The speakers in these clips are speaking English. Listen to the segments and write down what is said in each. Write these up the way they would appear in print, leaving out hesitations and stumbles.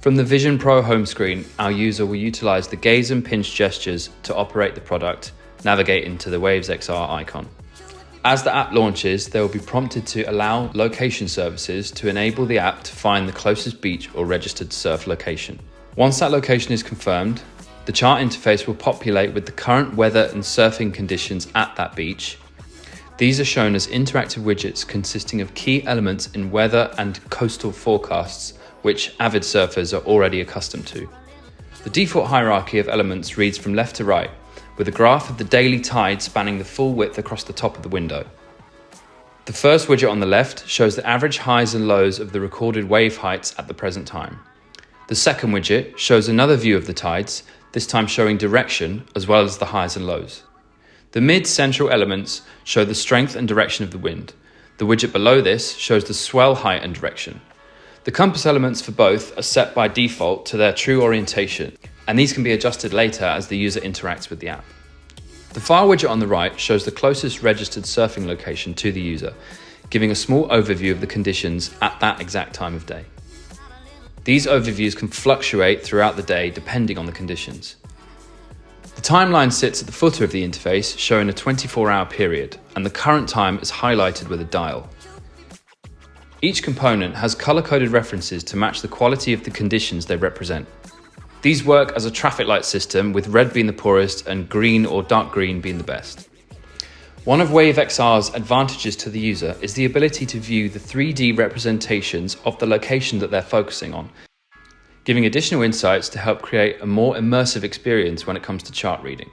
From the Vision Pro home screen, our user will utilize the gaze and pinch gestures to operate the product, navigate into the WavesXR icon. As the app launches, they will be prompted to allow location services to enable the app to find the closest beach or registered surf location. Once that location is confirmed, the chart interface will populate with the current weather and surfing conditions at that beach. These are shown as interactive widgets consisting of key elements in weather and coastal forecasts, which avid surfers are already accustomed to. The default hierarchy of elements reads from left to right, with a graph of the daily tide spanning the full width across the top of the window. The first widget on the left shows the average highs and lows of the recorded wave heights at the present time. The second widget shows another view of the tides, this time showing direction as well as the highs and lows. The mid-central elements show the strength and direction of the wind. The widget below this shows the swell height and direction. The compass elements for both are set by default to their true orientation, and these can be adjusted later as the user interacts with the app. The file widget on the right shows the closest registered surfing location to the user, giving a small overview of the conditions at that exact time of day. These overviews can fluctuate throughout the day depending on the conditions. The timeline sits at the footer of the interface, showing a 24-hour period, and the current time is highlighted with a dial. Each component has color-coded references to match the quality of the conditions they represent. These work as a traffic light system, with red being the poorest and green or dark green being the best. One of WavesXR's advantages to the user is the ability to view the 3D representations of the location that they're focusing on, giving additional insights to help create a more immersive experience when it comes to chart reading.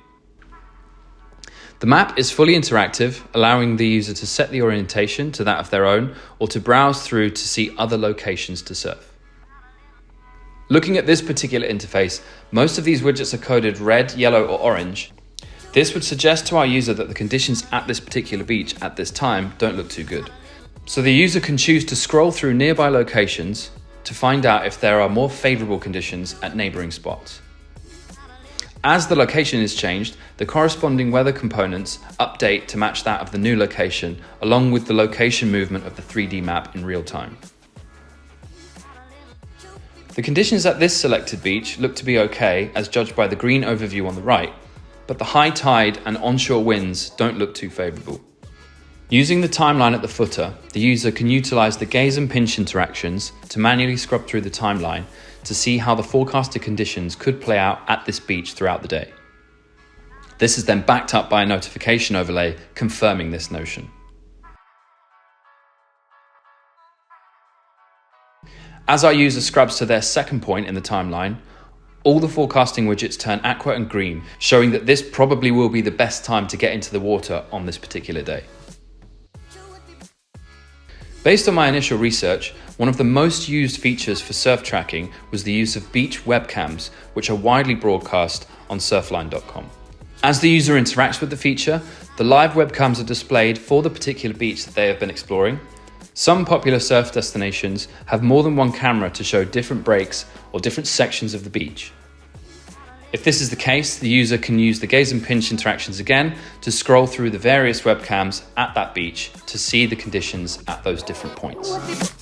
The map is fully interactive, allowing the user to set the orientation to that of their own or to browse through to see other locations to surf. Looking at this particular interface, most of these widgets are coded red, yellow, or orange. This would suggest to our user that the conditions at this particular beach at this time don't look too good. So the user can choose to scroll through nearby locations to find out if there are more favorable conditions at neighboring spots. As the location is changed, the corresponding weather components update to match that of the new location, along with the location movement of the 3D map in real time. The conditions at this selected beach look to be okay, as judged by the green overview on the right, but the high tide and onshore winds don't look too favorable. Using the timeline at the footer, the user can utilize the gaze and pinch interactions to manually scrub through the timeline to see how the forecasted conditions could play out at this beach throughout the day. This is then backed up by a notification overlay confirming this notion. As our user scrubs to their second point in the timeline, all the forecasting widgets turn aqua and green, showing that this probably will be the best time to get into the water on this particular day. Based on my initial research, one of the most used features for surf tracking was the use of beach webcams, which are widely broadcast on surfline.com. As the user interacts with the feature, the live webcams are displayed for the particular beach that they have been exploring. Some popular surf destinations have more than one camera to show different breaks or different sections of the beach. If this is the case, the user can use the gaze and pinch interactions again to scroll through the various webcams at that beach to see the conditions at those different points.